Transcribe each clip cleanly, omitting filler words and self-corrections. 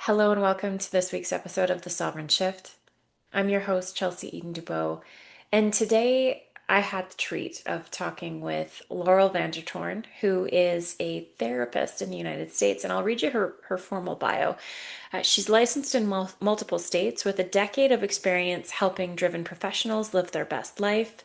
Hello and welcome to this week's episode of The Sovereign Shift. I'm your host, Chelsea Eden Dubeau, and today I had the treat of talking with Laurel Vander, who is a therapist in the United States, and I'll read you her formal bio. She's licensed in multiple states with a decade of experience helping driven professionals live their best life.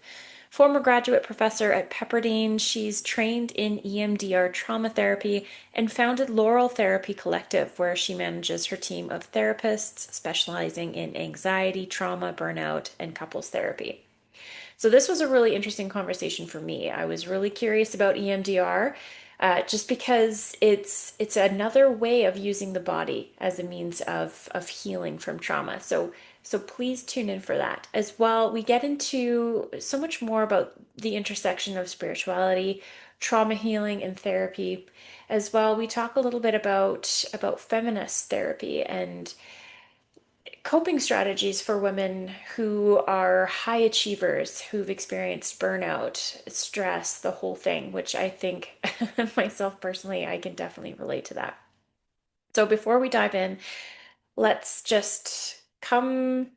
Former graduate professor at Pepperdine, she's trained in EMDR trauma therapy and founded Laurel Therapy Collective, where she manages her team of therapists specializing in anxiety, trauma, burnout, and couples therapy. So this was a really interesting conversation for me. I was really curious about EMDR, just because it's another way of using the body as a means of healing from trauma. So please tune in for that. As well, we get into so much more about the intersection of spirituality, trauma healing, and therapy. As well, we talk a little bit about feminist therapy and coping strategies for women who are high achievers, who've experienced burnout, stress, the whole thing, which I think myself personally, I can definitely relate to that. So before we dive in, let's just come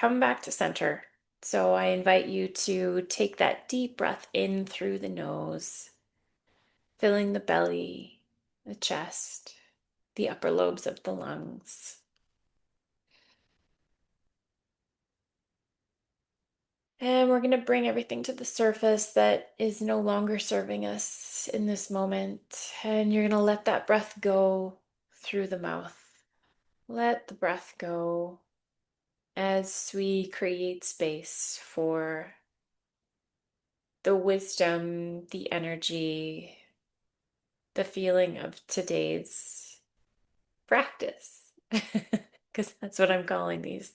back to center. So I invite you to take that deep breath in through the nose, filling the belly, the chest, the upper lobes of the lungs. And we're going to bring everything to the surface that is no longer serving us in this moment. And you're going to let that breath go through the mouth. Let the breath go as we create space for the wisdom, the energy, the feeling of today's practice. Because that's what I'm calling these.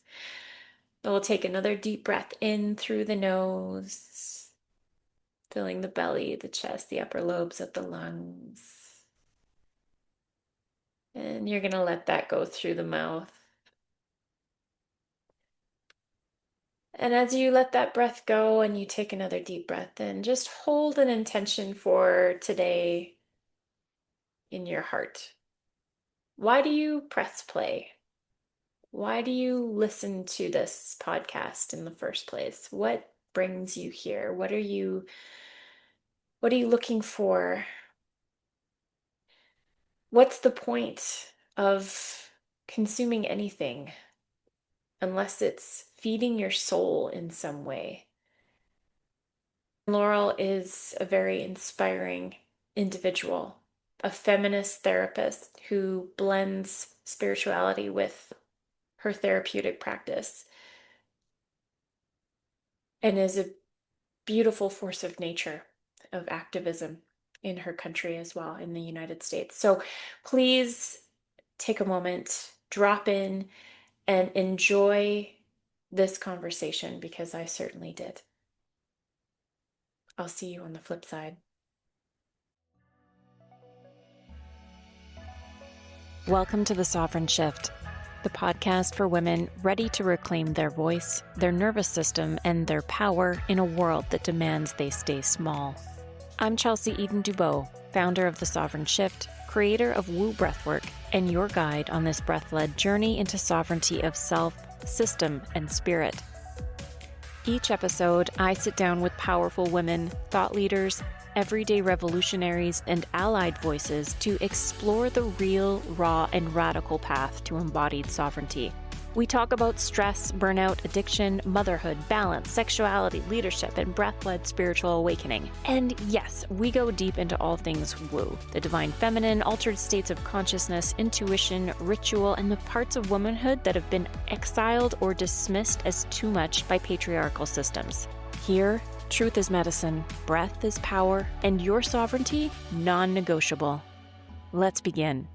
So we'll take another deep breath in through the nose, filling the belly, the chest, the upper lobes of the lungs. And you're going to let that go through the mouth. And as you let that breath go and you take another deep breath in, just hold an intention for today in your heart. Why do you press play? Why do you listen to this podcast in the first place? What brings you here? What are you looking for? What's the point of consuming anything unless it's feeding your soul in some way? Laurel is a very inspiring individual, a feminist therapist who blends spirituality with her therapeutic practice and is a beautiful force of nature, of activism in her country as well, in the United States. So please take a moment, drop in, and enjoy this conversation because I certainly did. I'll see you on the flip side. Welcome to The Sovereign Shift, the podcast for women ready to reclaim their voice, their nervous system, and their power in a world that demands they stay small. I'm Chelsea Eden Dubeau, founder of The Sovereign Shift, creator of Woo Breathwork, and your guide on this breath-led journey into sovereignty of self, system, and spirit. Each episode, I sit down with powerful women, thought leaders, everyday revolutionaries, and allied voices to explore the real, raw, and radical path to embodied sovereignty. We talk about stress, burnout, addiction, motherhood, balance, sexuality, leadership, and breath-led spiritual awakening. And yes, we go deep into all things woo, the divine feminine, altered states of consciousness, intuition, ritual, and the parts of womanhood that have been exiled or dismissed as too much by patriarchal systems. Here, truth is medicine, breath is power, and your sovereignty, non-negotiable. Let's begin.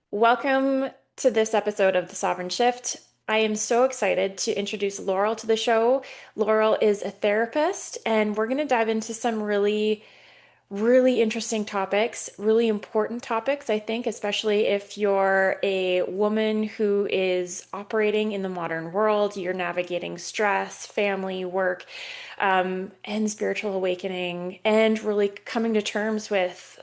Welcome to this episode of The Sovereign Shift. I am so excited to introduce Laurel to the show. Laurel is a therapist, and we're going to dive into some really, really interesting topics, really important topics, I think, especially if you're a woman who is operating in the modern world, you're navigating stress, family, work, and spiritual awakening, and really coming to terms with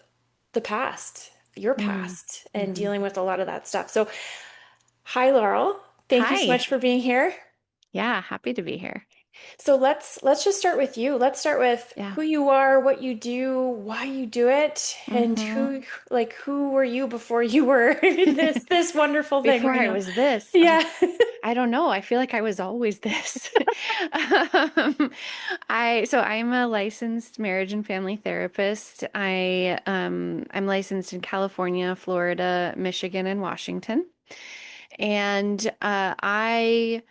the past, your Mm. past, and Hmm. dealing with a lot of that stuff. So, hi, Laurel. Thank you so Hi. much for being here. Yeah, happy to be here. So let's just start with you. Let's start with Yeah. who you are, what you do, why you do it, and Hmm. who were you before you were this wonderful thing Before right I now. was this, Yeah. I don't know. I feel like I was always this. Um, I'm a licensed marriage and family therapist. I'm licensed in California, Florida, Michigan, and Washington. And I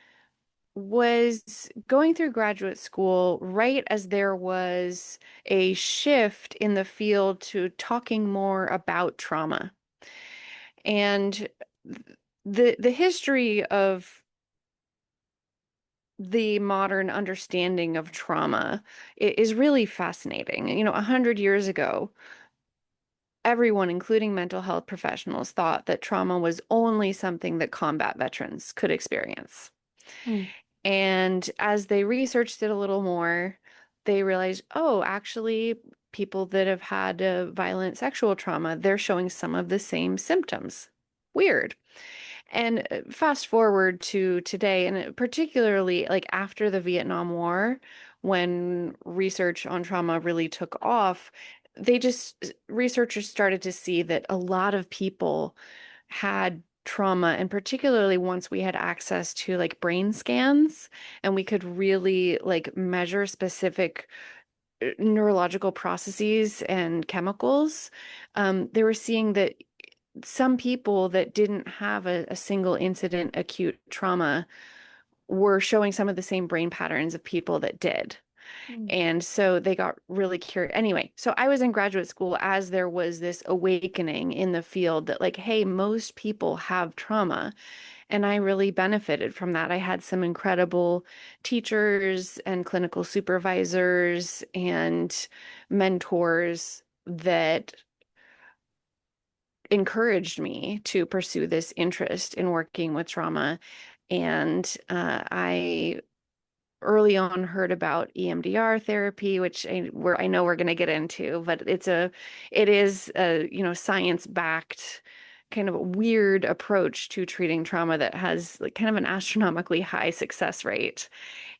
was going through graduate school right as there was a shift in the field to talking more about trauma. And the history of the modern understanding of trauma is really fascinating. 100 years ago, everyone, including mental health professionals, thought that trauma was only something that combat veterans could experience. Mm, And as they researched it a little more, they realized, oh, actually, people that have had a violent sexual trauma, they're showing some of the same symptoms. Weird. And fast forward to today, and particularly like after the Vietnam War, when research on trauma really took off, researchers started to see that a lot of people had trauma, and particularly once we had access to like brain scans and we could really like measure specific neurological processes and chemicals, they were seeing that some people that didn't have a single incident acute trauma were showing some of the same brain patterns of people that did. mm, And so they got really curious. Anyway, so I was in graduate school as there was this awakening in the field that, like, hey, most people have trauma. And I really benefited from that. I had some incredible teachers and clinical supervisors and mentors that encouraged me to pursue this interest in working with trauma. And I early on heard about EMDR therapy, which I know we're going to get into, but it is a, science-backed kind of a weird approach to treating trauma that has like kind of an astronomically high success rate.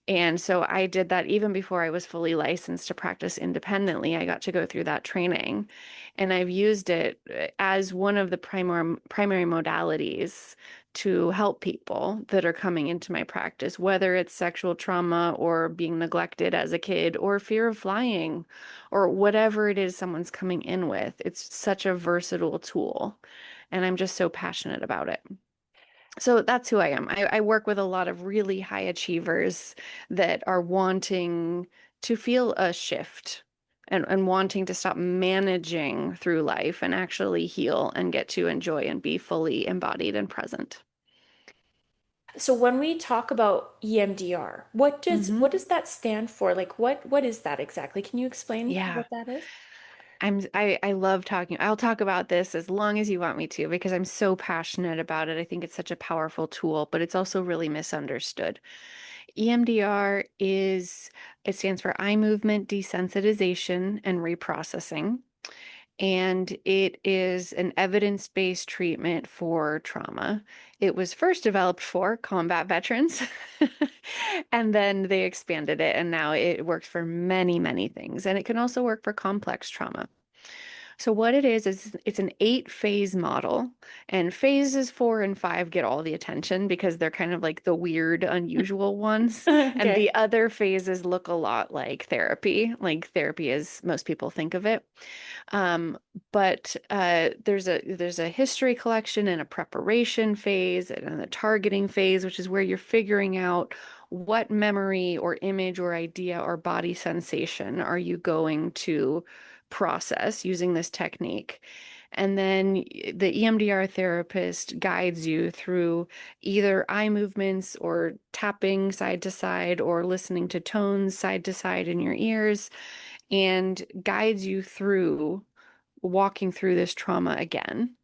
And so I did that even before I was fully licensed to practice independently. I got to go through that training, and I've used it as one of the primary modalities to help people that are coming into my practice, whether it's sexual trauma or being neglected as a kid or fear of flying or whatever it is someone's coming in with. It's such a versatile tool, and I'm just so passionate about it. So that's who I am. I work with a lot of really high achievers that are wanting to feel a shift and wanting to stop managing through life and actually heal and get to enjoy and be fully embodied and present. So when we talk about EMDR, Hmm. what does that stand for? Like what is that exactly? Can you explain Yeah. what that is? I love talking. I'll talk about this as long as you want me to because I'm so passionate about it. I think it's such a powerful tool, but it's also really misunderstood. EMDR it stands for eye movement desensitization and reprocessing. And it is an evidence-based treatment for trauma. It was first developed for combat veterans, and then they expanded it, and now it works for many, many things. And it can also work for complex trauma. So what it is it's an 8 phase model, and phases 4 and 5 get all the attention because they're kind of like the weird, unusual ones. And Okay. the other phases look a lot like therapy as most people think of it. But there's a history collection and a preparation phase and a targeting phase, which is where you're figuring out what memory or image or idea or body sensation are you going to process using this technique. And then the EMDR therapist guides you through either eye movements or tapping side to side or listening to tones side to side in your ears and guides you through walking through this trauma again.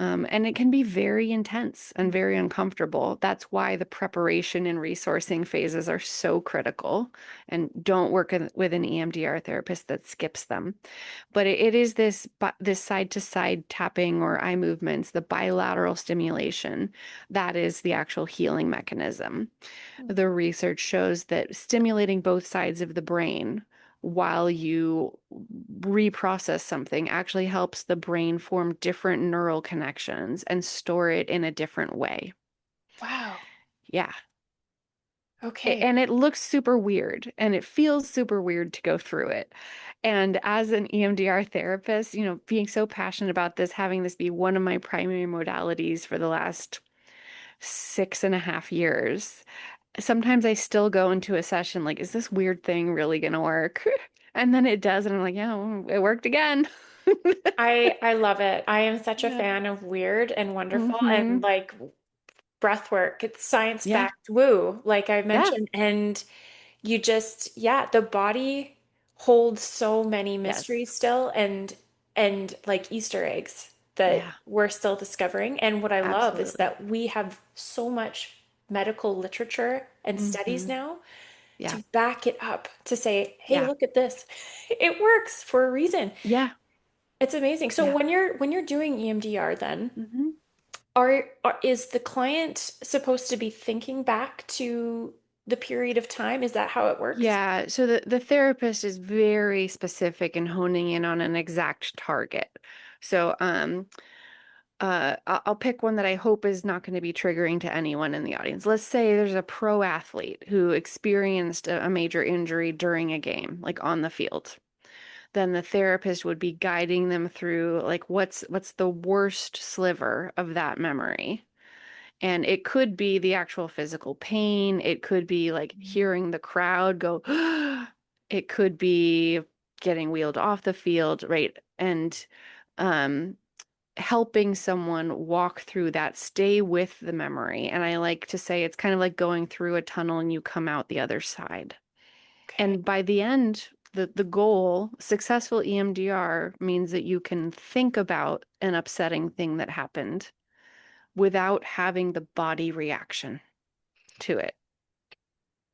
And it can be very intense and very uncomfortable. That's why the preparation and resourcing phases are so critical. And don't work with an EMDR therapist that skips them. But it is this side to side tapping or eye movements, the bilateral stimulation, that is the actual healing mechanism. The research shows that stimulating both sides of the brain while you reprocess something actually helps the brain form different neural connections and store it in a different way. Wow. Yeah. Okay. And it looks super weird and it feels super weird to go through it. And as an EMDR therapist, being so passionate about this, having this be one of my primary modalities for the last 6.5 years, sometimes I still go into a session like, is this weird thing really going to work? And then it does. And I'm like, yeah, well, it worked again. I love it. I am such a Yeah. fan of weird and wonderful and Hmm. like breath work. It's Yeah. science-backed woo, like I Yeah. mentioned. And you just, yeah, the body holds so many Yes. mysteries still and like Easter eggs that Yeah. we're still discovering. And what I love is Absolutely. that we have so much medical literature and studies Hmm. now Yeah. to back it up to say, hey, Yeah. look at this. It works for a reason. Yeah. It's amazing. So Yeah. when you're doing EMDR then, Hmm. is the client supposed to be thinking back to the period of time? Is that how it works? Yeah, so the therapist is very specific in honing in on an exact target. So, I'll pick one that I hope is not going to be triggering to anyone in the audience. Let's say there's a pro athlete who experienced a major injury during a game, like on the field. Then the therapist would be guiding them through like what's the worst sliver of that memory. And it could be the actual physical pain. It could be like hearing the crowd go, it could be getting wheeled off the field, right? And um, helping someone walk through that, stay with the memory. And I like to say it's kind of like going through a tunnel and you come out the other side. Okay. And by the end, the goal, successful EMDR means that you can think about an upsetting thing that happened without having the body reaction to it.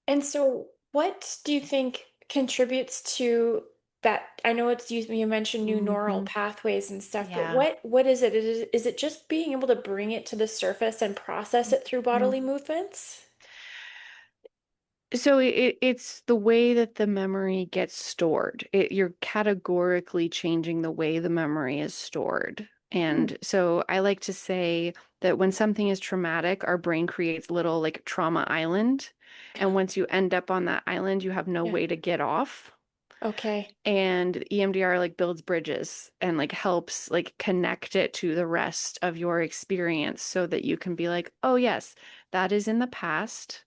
And so what do you think contributes to that? I know you mentioned new neural Hmm. pathways and stuff, but Yeah. what is it? Is it just being able to bring it to the surface and process it through bodily Mhm. movements? So it's the way that the memory gets stored. You're categorically changing the way the memory is stored. Hmm. And so I like to say that when something is traumatic, our brain creates little like trauma island. And once you end up on that island, you have no Yeah. way to get off. Okay. And EMDR like builds bridges and like helps like connect it to the rest of your experience so that you can be like, oh yes, that is in the past.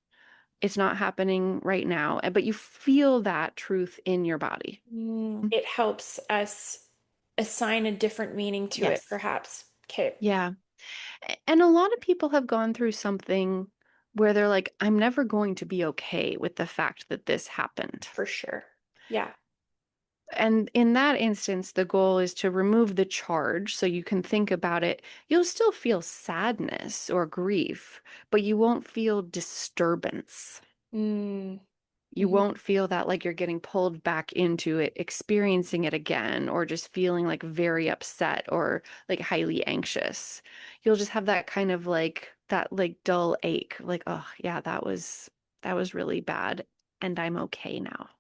It's not happening right now, but you feel that truth in your body. It helps us assign a different meaning to it, Yes. perhaps. Okay. Yeah. And a lot of people have gone through something where they're like, I'm never going to be okay with the fact that this happened. For sure. Yeah. And in that instance, the goal is to remove the charge so you can think about it. You'll still feel sadness or grief, but you won't feel disturbance. Mm. You Mhm. won't feel that like you're getting pulled back into it, experiencing it again, or just feeling like very upset or like highly anxious. You'll just have that kind of like that like dull ache, like, oh yeah, that was really bad, and I'm okay now.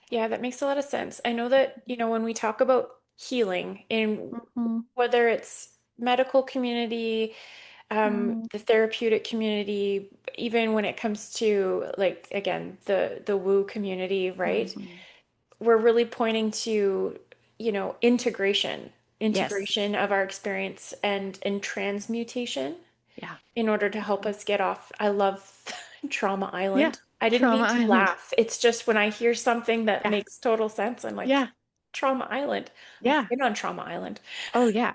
Yeah, that makes a lot of sense. I know that, when we talk about healing in Hmm. whether it's medical community, the therapeutic community, even when it comes to like again, the woo community, right? Hmm. We're really pointing to, integration, Yes. integration of our experience and transmutation Yeah. in order to help Mhm. us get off. I love Trauma Yeah. Island. I didn't Trauma mean to Island. laugh. It's just when I hear something that Yeah. makes total sense, I'm like, Yeah. Trauma Island. I've Yeah. been on Trauma Island. Oh yeah.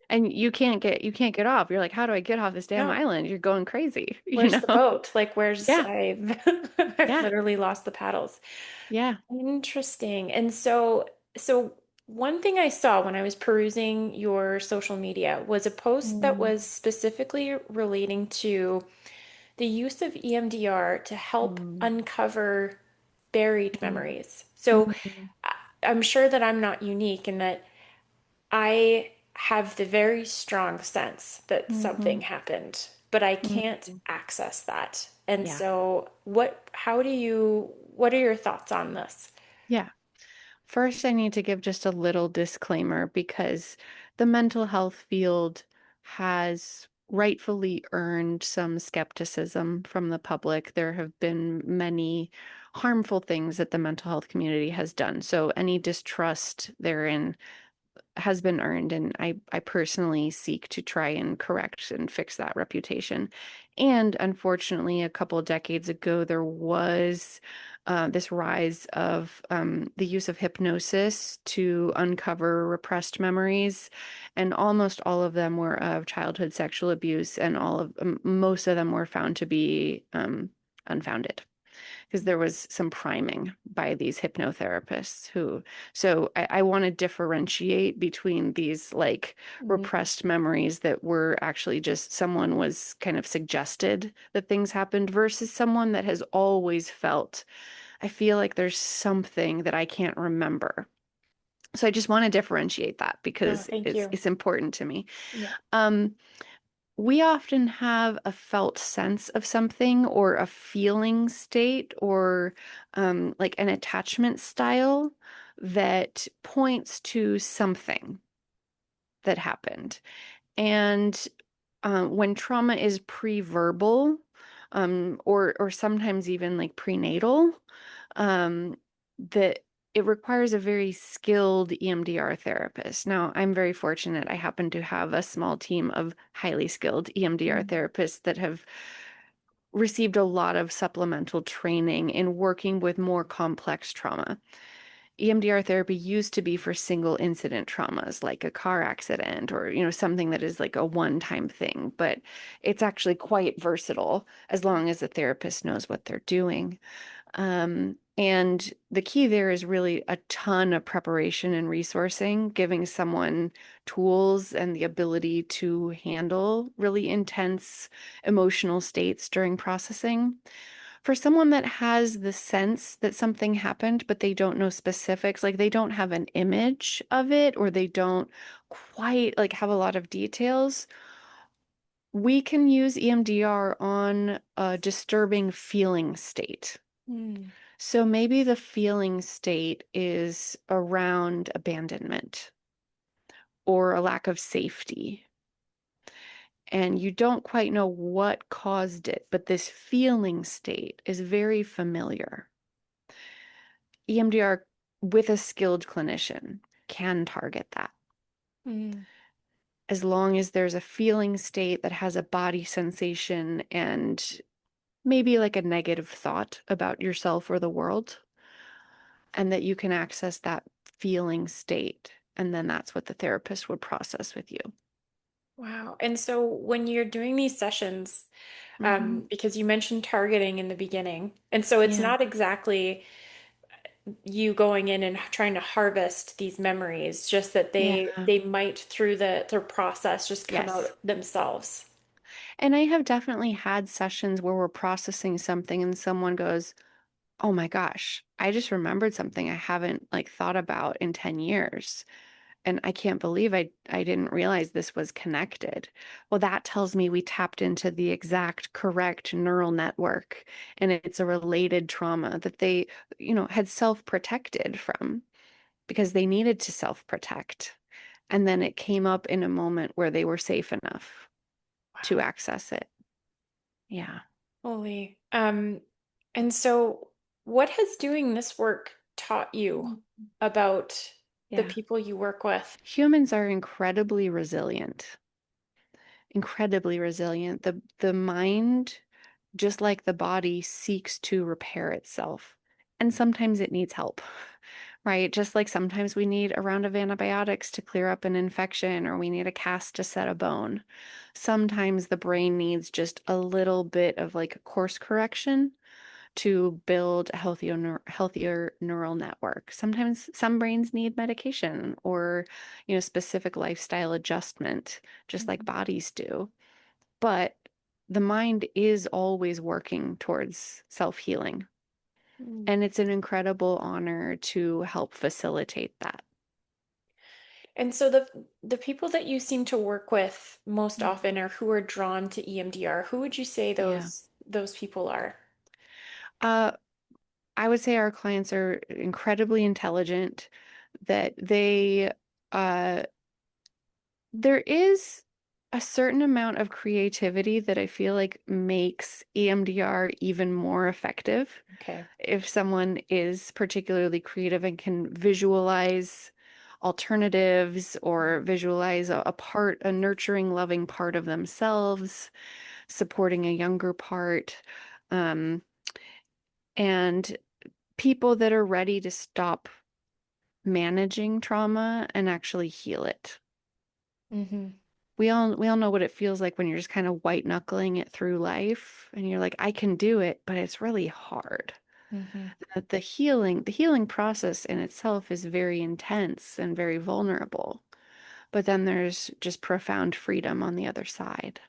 And you can't get off. You're like, how do I get off this damn No, island? You're going crazy, you where's the know? boat? Like, where's Yeah. I've Yeah. literally lost the paddles. Yeah. Interesting. And so One thing I saw when I was perusing your social media was a post that Mm, was specifically relating to the use of EMDR to help mm, uncover buried mm, memories. So mm, I'm sure that I'm not unique in that I have the very strong sense that something mm, happened, but I mm, can't mm. access that. And Yeah. so what are your thoughts on this? Yeah. First, I need to give just a little disclaimer because the mental health field has rightfully earned some skepticism from the public. There have been many harmful things that the mental health community has done. So, any distrust therein has been earned, and I personally seek to try and correct and fix that reputation. And unfortunately, a couple of decades ago, there was this rise of the use of hypnosis to uncover repressed memories, and almost all of them were of childhood sexual abuse, and most of them were found to be unfounded because there was some priming by these hypnotherapists so I want to differentiate between these like Mm. repressed memories that were actually just someone was kind of suggested that things happened versus someone that has always felt, I feel like there's something that I can't remember. So I just want to differentiate that No, because thank it's you. it's important to me. Yeah. Um, we often have a felt sense of something or a feeling state or like an attachment style that points to something that happened. And when trauma is pre-verbal, or sometimes even like prenatal, um, that it requires a very skilled EMDR therapist. Now, I'm very fortunate. I happen to have a small team of highly skilled EMDR Mm. therapists that have received a lot of supplemental training in working with more complex trauma. EMDR therapy used to be for single incident traumas like a car accident or something that is like a one-time thing, but it's actually quite versatile as long as the therapist knows what they're doing. And the key there is really a ton of preparation and resourcing, giving someone tools and the ability to handle really intense emotional states during processing. For someone that has the sense that something happened, but they don't know specifics, like they don't have an image of it or they don't quite like have a lot of details, we can use EMDR on a disturbing feeling state. Mm. So maybe the feeling state is around abandonment or a lack of safety. And you don't quite know what caused it, but this feeling state is very familiar. EMDR with a skilled clinician can target that. Mm. As long as there's a feeling state that has a body sensation and maybe like a negative thought about yourself or the world, and that you can access that feeling state. And then that's what the therapist would process with you. Wow. And so when you're doing these sessions, Hmm. because you mentioned targeting in the beginning, and so it's Yeah. not exactly you going in and trying to harvest these memories, just that Yeah. they might through the process just come Yes. out themselves. And I have definitely had sessions where we're processing something and someone goes, "Oh my gosh, I just remembered something I haven't like thought about in 10 years. And I can't believe I didn't realize this was connected." Well, that tells me we tapped into the exact correct neural network and it's a related trauma that they, had self-protected from because they needed to self-protect. And then it came up in a moment where they were safe enough to Wow. access it. Yeah. Holy. And so what has doing this work taught you Mm. about the Yeah. people you work with? Humans are incredibly resilient. Incredibly resilient. The mind, just like the body, seeks to repair itself. And sometimes it needs help, right? Just like sometimes we need a round of antibiotics to clear up an infection, or we need a cast to set a bone. Sometimes the brain needs just a little bit of like a course correction to build a healthier neural network. Sometimes some brains need medication or, specific lifestyle adjustment, just like Mhm. bodies do. But the mind is always working towards self-healing. Mm. And it's an incredible honor to help facilitate that. And so the people that you seem to work with most Mm. often, or who are drawn to EMDR, who would you say Yeah. those people are? Uh, I would say our clients are incredibly intelligent, that uh, there is a certain amount of creativity that I feel like makes EMDR even more effective. Okay. If someone is particularly creative and can visualize alternatives or visualize a nurturing, loving part of themselves, supporting a younger part, um, and people that are ready to stop managing trauma and actually heal it. Mm-hmm. We all know what it feels like when you're just kind of white knuckling it through life and you're like, I can do it, but it's really hard. Mm-hmm. The healing process in itself is very intense and very vulnerable. But then there's just profound freedom on the other side.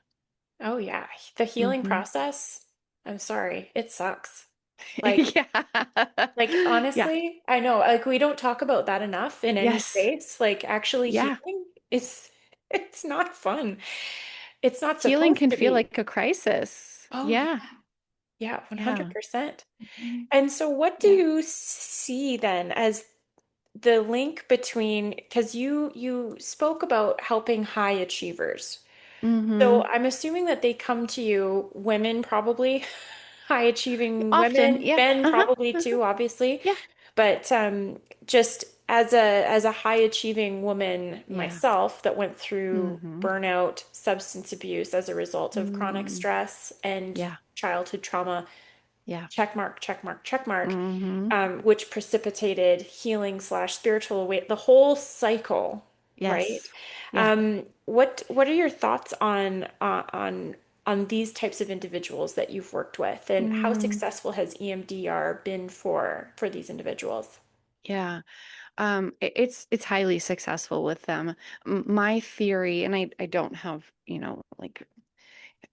Oh yeah. The healing Hmm. process, I'm sorry, it sucks. Like Yeah. like Yeah. honestly, I know like we don't talk about that enough in any Yes. space. Like actually Yeah. healing is it's not fun. It's not Healing supposed can to feel be. like a crisis. Oh Yeah. yeah. Yeah, Yeah. 100%. Mhm. And so what do Yeah. you see then as the link between, because you spoke about helping high achievers. So Hmm. I'm assuming that they come to you, women probably, high achieving Often. women, Yeah. men Uh-huh. probably Uh-huh. too, obviously. Yeah. But just as a high achieving woman Yeah. myself that went through Hmm. burnout, substance abuse as a result of chronic Mm. stress and Yeah. childhood trauma, Yeah. check mark, check mark, check mark, Hmm. which precipitated healing slash spiritual awake, the whole cycle, right? Yes. Yeah. What are your thoughts on these types of individuals that you've worked with, and how Mm. successful has EMDR been for these individuals? Yeah. It's highly successful with them. My theory, and I don't have, like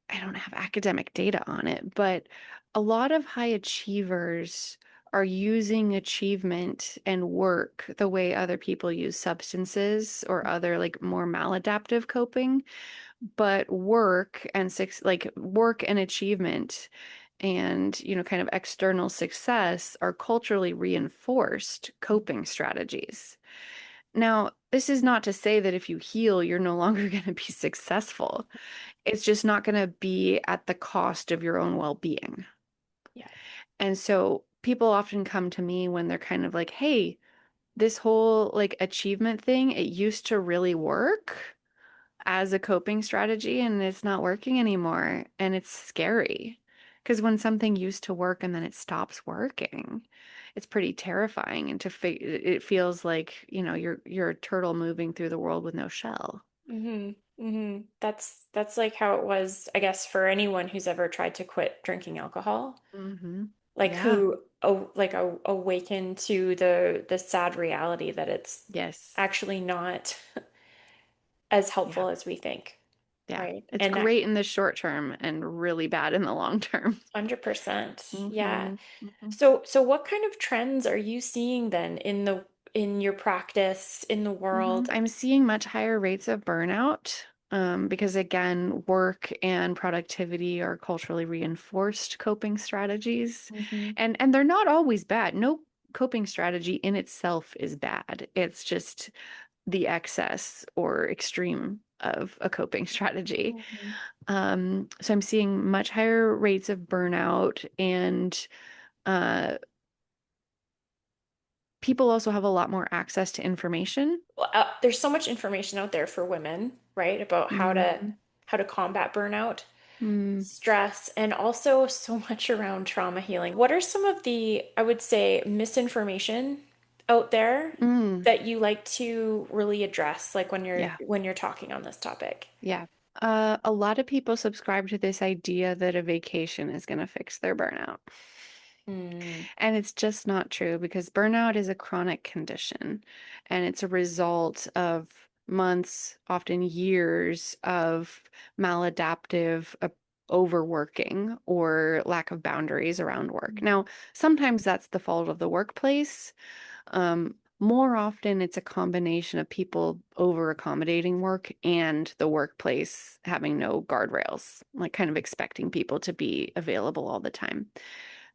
I don't have academic data on it, but a lot of high achievers are using achievement and work the way other people use substances or other like more maladaptive coping. But work and achievement and, kind of external success are culturally reinforced coping strategies. Now, this is not to say that if you heal, you're no longer going to be successful. It's just not going to be at the cost of your own well-being. Yeah. And so people often come to me when they're kind of like, hey, this whole like achievement thing, it used to really work as a coping strategy and it's not working anymore. And it's scary because when something used to work and then it stops working, it's pretty terrifying. And it feels like, you're a turtle moving through the world with no shell. That's like how it was, I guess, for anyone who's ever tried to quit drinking alcohol, Hmm. like Yeah. who awaken to the sad reality that it's Yes. actually not as Yeah. helpful as we think, Yeah. right? It's And that great in the short term and really bad in the long term. 100%. Yeah. Hmm. Hmm. So what kind of trends are you seeing then in your practice in the Hmm. world? I'm seeing much higher rates of burnout, because again, work and productivity are culturally reinforced coping strategies, Hmm. and they're not always bad. No coping strategy in itself is bad. It's just the excess or extreme of a coping strategy. Hmm. So I'm seeing much higher rates of burnout, and uh, people also have a lot more access to information. Well, there's so much information out there for women, right, about Mm-hmm. how to combat burnout, Mm, stress, and also so much around trauma healing. What are some of the, I would say, misinformation out there mm, that you like to really address, like yeah, when you're talking on this topic? yeah. A lot of people subscribe to this idea that a vacation is going to fix their burnout. Mm. And it's just not true because burnout is a chronic condition and it's a result of months, often years of maladaptive overworking or lack of boundaries around work. Now, sometimes that's the fault of the workplace. More often, it's a combination of people over accommodating work and the workplace having no guardrails, like kind of expecting people to be available all the time.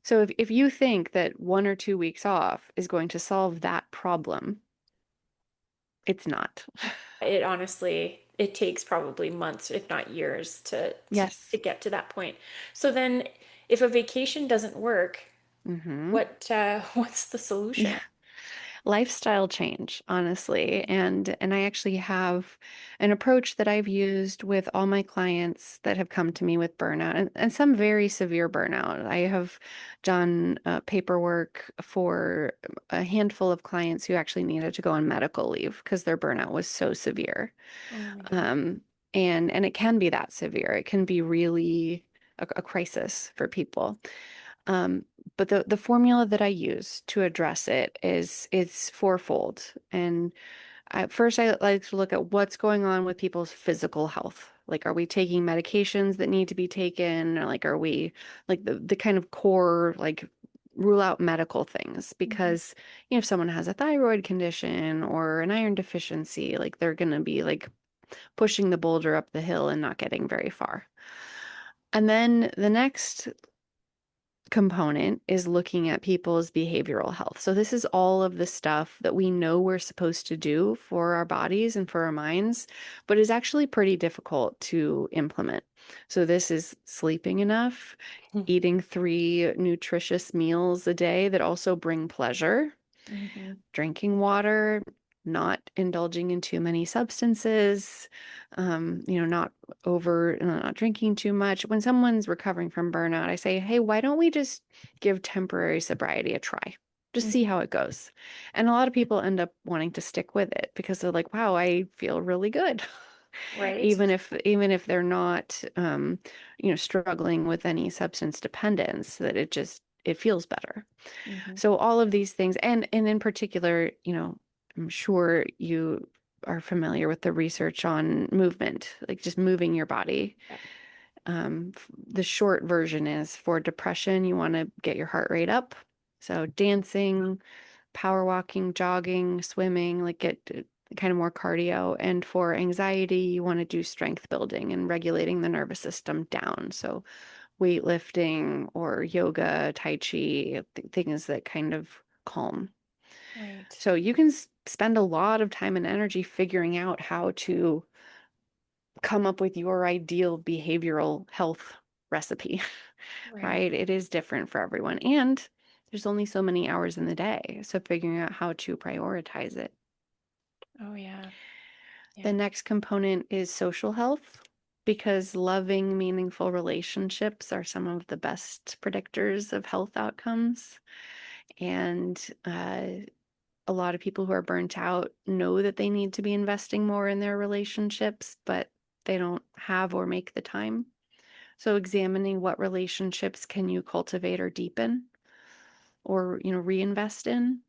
So if you think that 1 or 2 weeks off is going to solve that problem, it's not. It honestly, it takes probably months, if not years, to Yes. get to that point. So then, if a vacation doesn't work, Mm-hmm. what what's the Yeah. solution? Lifestyle change, honestly. And I actually have an approach that I've used with all my clients that have come to me with burnout and some very severe burnout. I have done paperwork for a handful of clients who actually needed to go on medical leave because their burnout was so severe. Oh my goodness. Um, and it can be that severe. It can be really a crisis for people. Um, but the formula that I use to address it is it's fourfold. And first, I like to look at what's going on with people's physical health. Like, are we taking medications that need to be taken? Or like, are we like the kind of core, like, rule out medical things? Mhm. Because, if someone has a thyroid condition or an iron deficiency, like, they're going to be like pushing the boulder up the hill and not getting very far. And then the next component is looking at people's behavioral health. So this is all of the stuff that we know we're supposed to do for our bodies and for our minds, but is actually pretty difficult to implement. So this is sleeping enough, eating 3 nutritious meals a day that also bring pleasure, Mhm. drinking water, not indulging in too many substances, not drinking too much. When someone's recovering from burnout, I say, hey, why don't we just give temporary sobriety a try? Just see Mhm. how it goes. And a lot of people end up wanting to stick with it because they're like, wow, I feel really good. Right? Even if they're not struggling with any substance dependence, that it feels better. Mhm. So all of these things, and in particular, I'm sure you are familiar with the research on movement, like just moving your body. Yeah. The short version is for depression, you want to get your heart rate up. So dancing, power walking, jogging, swimming, like get kind of more cardio. And for anxiety, you want to do strength building and regulating the nervous system down. So weightlifting or yoga, tai chi, things that kind of calm. Right. So you can spend a lot of time and energy figuring out how to come up with your ideal behavioral health recipe, Right. right? It is different for everyone. And there's only so many hours in the day. So figuring out how to prioritize it. Oh yeah. The Yeah. next component is social health because loving, meaningful relationships are some of the best predictors of health outcomes. And a lot of people who are burnt out know that they need to be investing more in their relationships, but they don't have or make the time. So examining what relationships can you cultivate or deepen or, reinvest in.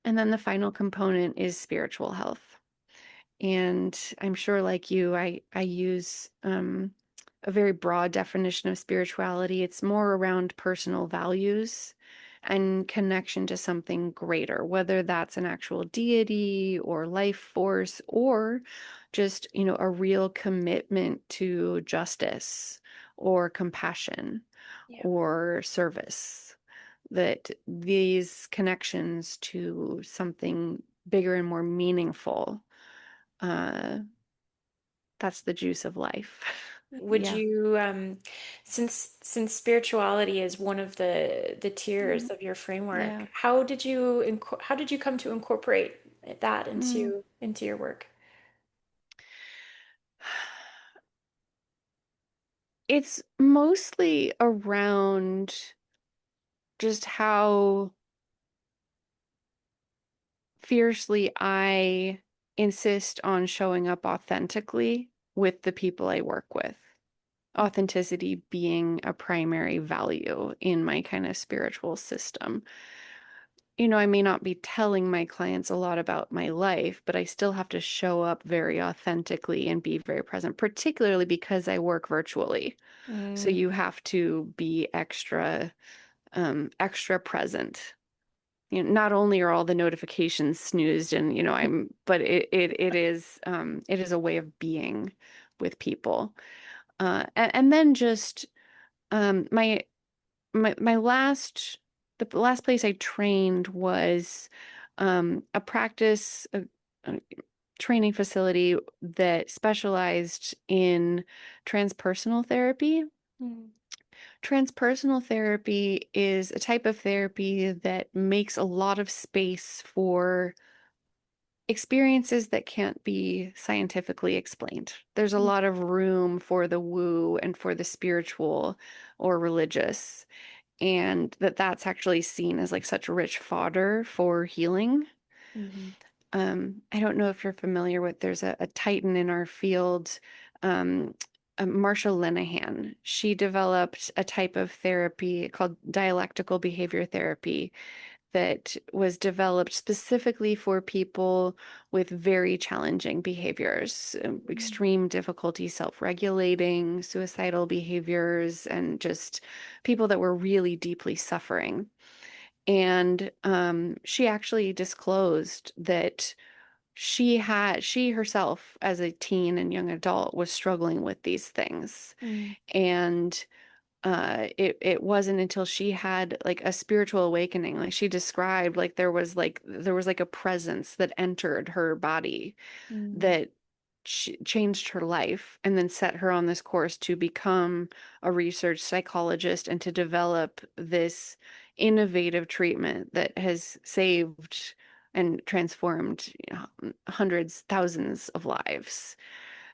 And then the final component is spiritual health. And I'm sure, like you, I use a very broad definition of spirituality. It's more around personal values and connection to something greater, whether that's an actual deity or life force or just, a real commitment to justice or compassion Yeah. or service. That these connections to something bigger and more meaningful, uh, that's the juice of life. Would Yeah. you, since spirituality is one of the tiers Mm, of your framework, yeah. how did you come to incorporate that Mm. into your work? It's mostly around just how fiercely I insist on showing up authentically with the people I work with. authenticity being a primary value in my kind of spiritual system. I may not be telling my clients a lot about my life, but I still have to show up very authentically and be very present, particularly because I work virtually. So Mm. you have to be extra present. Not only are all the notifications snoozed and, but it is a way of being with people. And then just my my last the last place I trained was a a training facility that specialized in transpersonal therapy. Mm. Transpersonal therapy is a type of therapy that makes a lot of space for experiences that can't be scientifically explained. There's a lot of room for the woo and for the spiritual or religious, and that's actually seen as like such rich fodder for healing. Mhm. I don't know if you're familiar with, there's a titan in our field, um, Marsha Linehan. She developed a type of therapy called dialectical behavior therapy that was developed specifically for people with very challenging behaviors, Mm. extreme difficulty self-regulating, suicidal behaviors, and just people that were really deeply suffering. And she actually disclosed that she herself, as a teen and young adult, was struggling with these things. Mm. And it wasn't until she had like a spiritual awakening, like she described, like there was like a presence that entered her body Mm. that changed her life and then set her on this course to become a research psychologist and to develop this innovative treatment that has saved and transformed, hundreds, thousands of lives.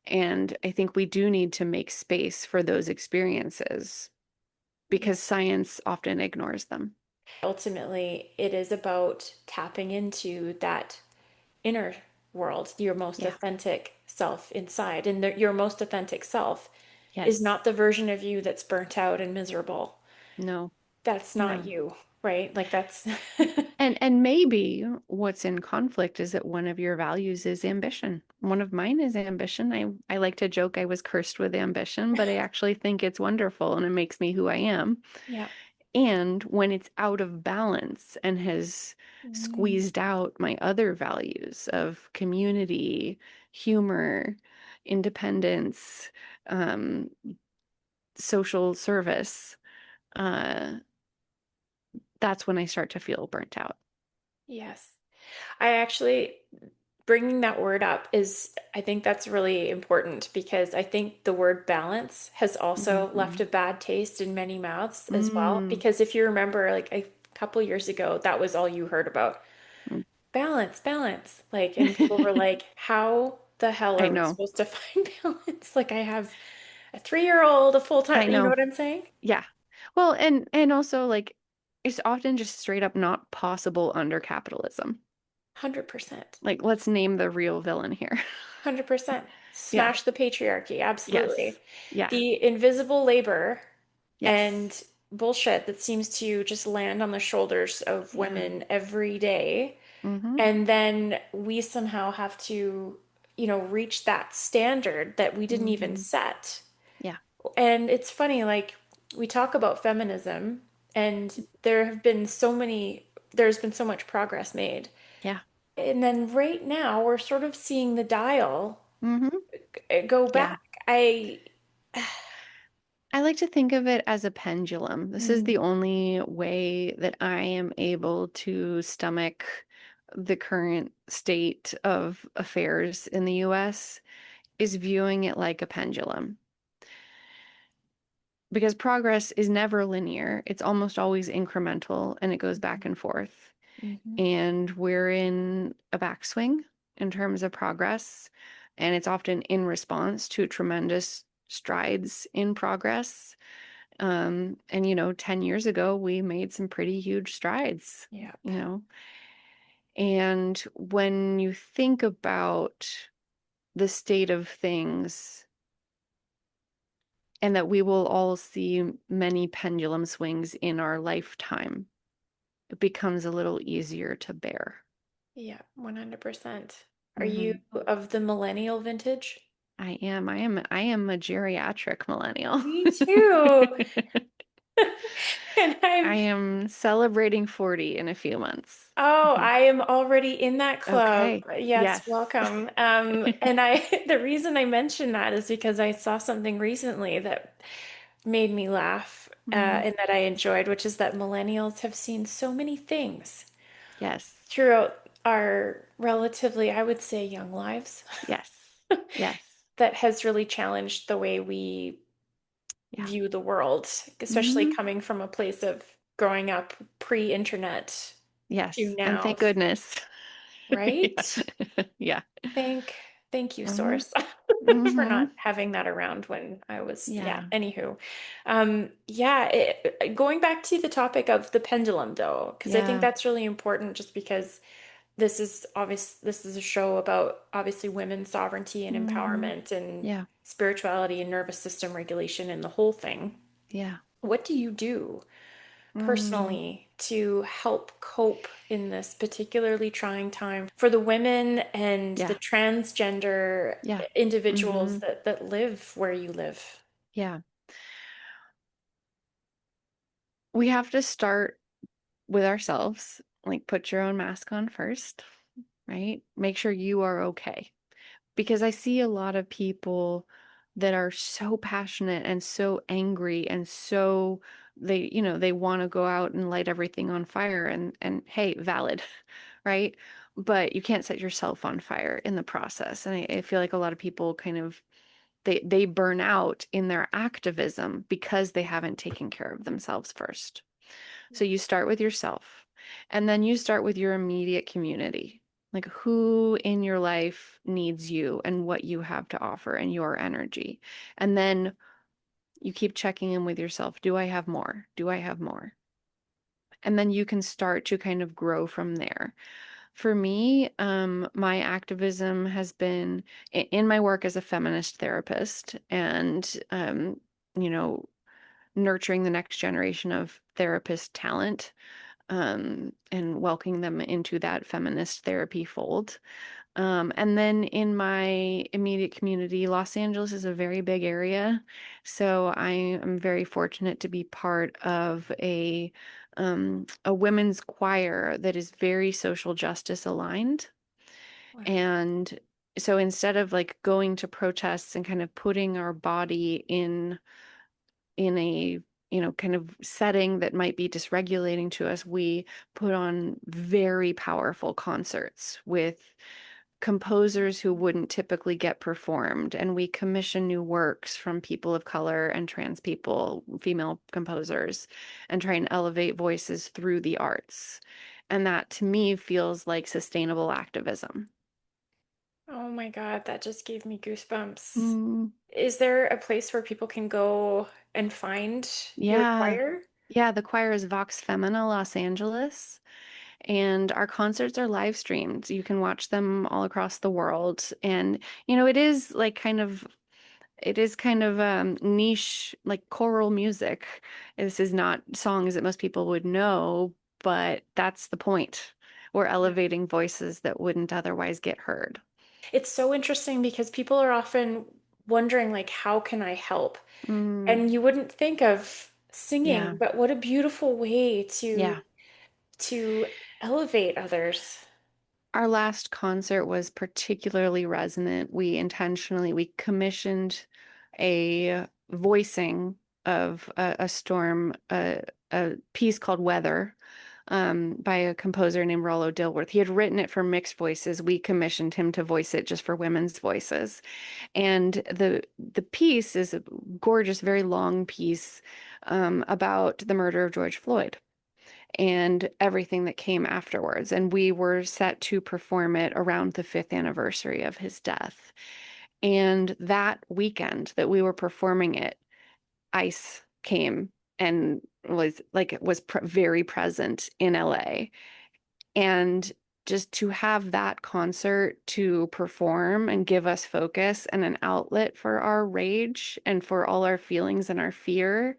And I think we do need to make space for those experiences Yeah. because science often ignores them. Ultimately, it is about tapping into that inner world, your most Yeah. authentic self inside. And your most authentic self is Yes. not the version of you that's burnt out and miserable. No. That's not No. you, right? Like that's And maybe what's in conflict is that one of your values is ambition. One of mine is ambition. I like to joke I was cursed with ambition, but I actually think it's wonderful and it makes me who I am. yeah. And when it's out of balance and has Mm. squeezed out my other values of community, humor, independence, um, social service, uh, that's when I start to feel burnt out. Yes. I actually, bringing that word up is, I think that's really important because I think the word balance has also left Mhm. a bad taste in many mouths as well. Mm. Because if you remember, like a couple years ago, that was all you heard about. Mm. Balance, balance. Like, and people were like, how the hell I are we know. supposed to find balance? Like, I have a 3 year old, a full I time, you know know. what I'm saying? Yeah. Well, and also like it's often just straight up not possible under capitalism. 100%. Like let's name the real villain here. 100%. Yeah. Smash the patriarchy. Yes. Absolutely. Yeah. The invisible labor Yes. and bullshit that seems to just land on the shoulders of Yeah. women every day. Mm-hmm. And then we somehow have to, reach that standard that we didn't even Mm-hmm. set. Yeah. And it's funny, like, we talk about feminism, and there's been so much progress made. Yeah. And then right now, we're sort of seeing the dial Mm-hmm. go Yeah. back. I, I like to think of it as a pendulum. This is Mm. the only way that I am able to stomach the current state of affairs in the US is viewing it like a pendulum. Because progress is never linear. It's almost always incremental and it goes back and forth. Mhm. And we're in a backswing in terms of progress. And it's often in response to tremendous strides in progress. And 10 years ago, we made some pretty huge strides, Yep. you know. And when you think about the state of things and that we will all see many pendulum swings in our lifetime, it becomes a little easier to bear. Yeah, 100%. Are you Hmm. of the millennial vintage? I am a geriatric millennial. Me too. And I am celebrating 40 in a few months. oh, Mhm. I am already in that club. Okay. Yes, Yes. welcome. And the reason I mention that is because I saw something recently that made me laugh, Mhm. and that I enjoyed, which is that millennials have seen so many things Yes. throughout our relatively, I would say, young lives Yes. Yes. that has really challenged the way we Yeah. view the world, especially Hmm. coming from a place of growing up pre-internet to Yes. And now, thank goodness. right? Yeah. Yeah. Thank, thank you, Hmm. Source, for Hmm. not having that around when I was, yeah, Yeah. anywho. Yeah, going back to the topic of the pendulum though, because I think Yeah. that's really important just because this is a show about obviously women's sovereignty and Hmm. empowerment and Yeah. spirituality and nervous system regulation and the whole thing. Yeah. What do you do Mm. personally to help cope in this particularly trying time for the women and the Yeah. transgender Yeah. individuals Hmm. that live where you live? Yeah. We have to start with ourselves. Like, put your own mask on first, right? Make sure you are okay. Because I see a lot of people that are so passionate and so angry and so they want to go out and light everything on fire, and hey, valid, right? But you can't set yourself on fire in the process. And I feel like a lot of people kind of they burn out in their activism because they haven't taken care of themselves first. So you start with yourself, and then you start with your immediate community. Like, who in your life needs you and what you have to offer and your energy. And then you keep checking in with yourself. Do I have more? Do I have more? And then you can start to kind of grow from there. For me, my activism has been in my work as a feminist therapist, and you know, nurturing the next generation of therapist talent, and welcoming them into that feminist therapy fold. And then in my immediate community, Los Angeles is a very big area. So I am very fortunate to be part of a women's choir that is very social justice aligned. Wow. And so instead of like going to protests and kind of putting our body in a kind of setting that might be dysregulating to us, we put on very powerful concerts with composers who wouldn't typically get performed, and we commission new works from people of color and trans people, female composers, and try and elevate voices through the arts. And that to me feels like sustainable activism. Oh my God, that just gave me goosebumps. Mm, Is there a place where people can go and find your yeah. choir? Yeah, the choir is Vox Femina, Los Angeles. And our concerts are live streamed. You can watch them all across the world. And, it is like kind of niche, like choral music. This is not songs that most people would know, but that's the point. We're Yeah. elevating voices that wouldn't otherwise get heard. It's so interesting because people are often wondering, like, how can I help? Mm, And you wouldn't think of yeah, singing, but what a beautiful way yeah. to elevate others. Our last concert was particularly resonant. We commissioned a voicing of a storm, a piece called Weather, by a composer named Rollo Dilworth. He had written it for mixed voices. We commissioned him to voice it just for women's voices. And the piece is a gorgeous, very long piece, about the murder of George Floyd and everything that came afterwards. And we were set to perform it around the fifth anniversary of his death. And that weekend that we were performing it, ICE came and was very present in LA. And just to have that concert to perform and give us focus and an outlet for our rage and for all our feelings and our fear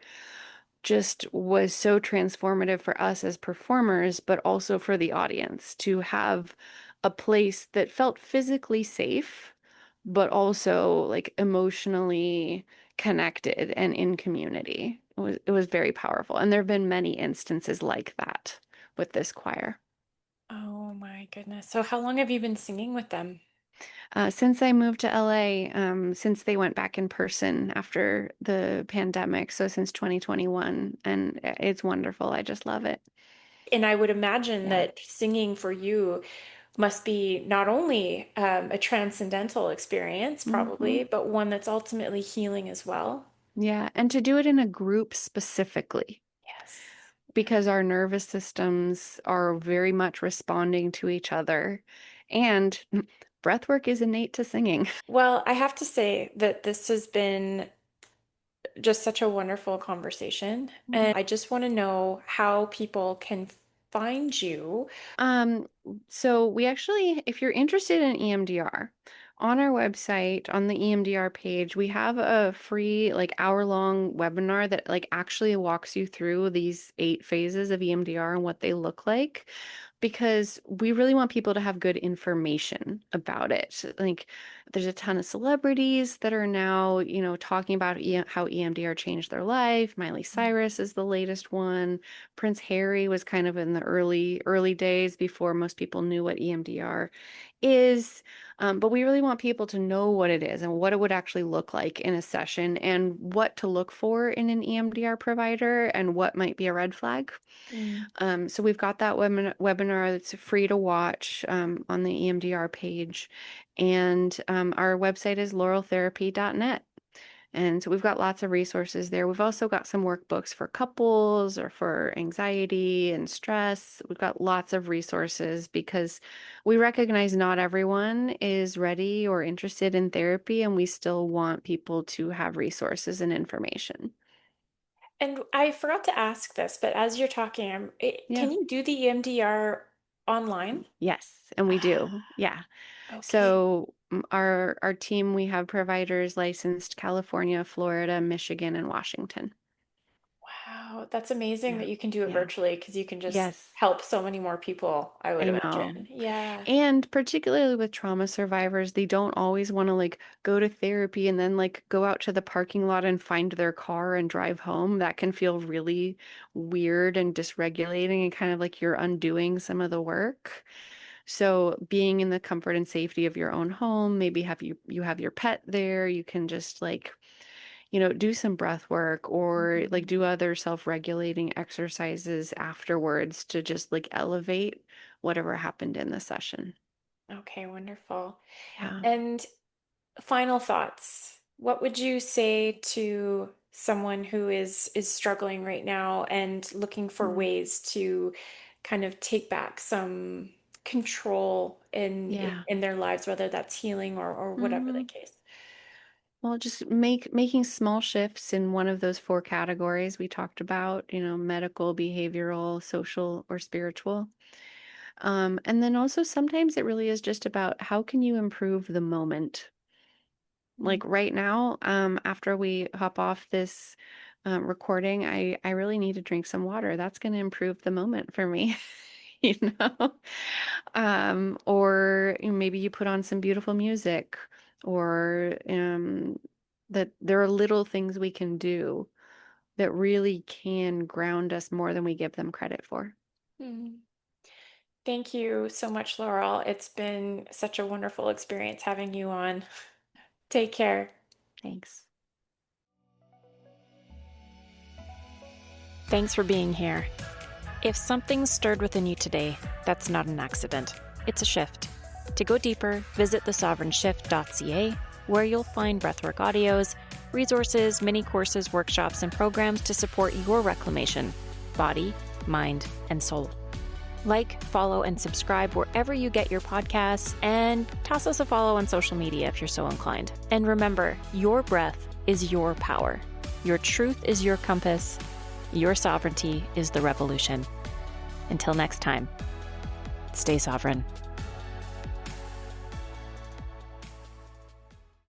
just was so transformative for us as performers, but also for the audience to have a place that felt physically safe, but also like emotionally connected and in community. It was very powerful. And there have been many instances like that with this choir. Oh my goodness. So how long have you been singing with them? Since I moved to LA, since they went back in person after the pandemic, so since 2021, and it's wonderful. I just love it. And I would imagine Yeah. that singing for you must be not only a transcendental experience, Hmm. probably, but one that's ultimately healing as well. Yeah. And to do it in a group specifically, Yes. because our nervous systems are very much responding to each other. And breath work is innate to singing. Well, I have to say that this has been just such a wonderful conversation. And I just want to know how people can find you. Um, so we actually, if you're interested in EMDR, on our website, on the EMDR page, we have a free like hour-long webinar that like actually walks you through these 8 phases of EMDR and what they look like, because we really want people to have good information about it. Like there's a ton of celebrities that are now, talking about how EMDR changed their life. Miley Cyrus is the latest one. Prince Harry was kind of in the early days before most people knew what EMDR is. But we really want people to know what it is and what it would actually look like in a session and what to look for in an EMDR provider and what might be a red flag. Mm. So we've got that webinar that's free to watch on the EMDR page. And our website is laureltherapy.net. And so we've got lots of resources there. We've also got some workbooks for couples or for anxiety and stress. We've got lots of resources because we recognize not everyone is ready or interested in therapy, and we still want people to have resources and information. And I forgot to ask this, but as you're talking, Yeah. can you do the EMDR online? Yes, and we do. Yeah. Okay. So our team, we have providers licensed California, Florida, Michigan, and Washington. Wow, that's amazing Yeah. that you can do it Yeah. virtually because you can just Yes, help so many more people, I would I know. imagine. Yeah. And particularly with trauma survivors, they don't always want to like go to therapy and then like go out to the parking lot and find their car and drive home. That can feel really weird and dysregulating and kind of like you're undoing some of the work. So being in the comfort and safety of your own home, maybe you have your pet there, you can just like, do some breath work or like Mhm. do other self-regulating exercises afterwards to just like elevate whatever happened in the session. Okay, wonderful. Yeah. And final thoughts. What would you say to someone who is struggling right now and looking for Mm. ways to kind of take back some control Yeah. in their lives, whether that's healing or whatever the Hmm. case? Well, just making small shifts in one of those 4 categories we talked about, medical, behavioral, social, or spiritual. And then also sometimes it really is just about how can you improve the moment. Mm. Like right now, after we hop off this recording, I really need to drink some water. That's going to improve the moment for me, you know? Or maybe you put on some beautiful music, or that there are little things we can do that really can ground us more than we give them credit for. Mm. Thank you so much, Laurel. It's been such a wonderful experience having you on. Take care. Thanks. Thanks for being here. If something stirred within you today, that's not an accident. It's a shift. To go deeper, visit thesovereignshift.ca, where you'll find breathwork audios, resources, mini courses, workshops, and programs to support your reclamation, body, mind, and soul. Like, follow, and subscribe wherever you get your podcasts, and toss us a follow on social media if you're so inclined. And remember, your breath is your power. Your truth is your compass. Your sovereignty is the revolution. Until next time. Stay sovereign.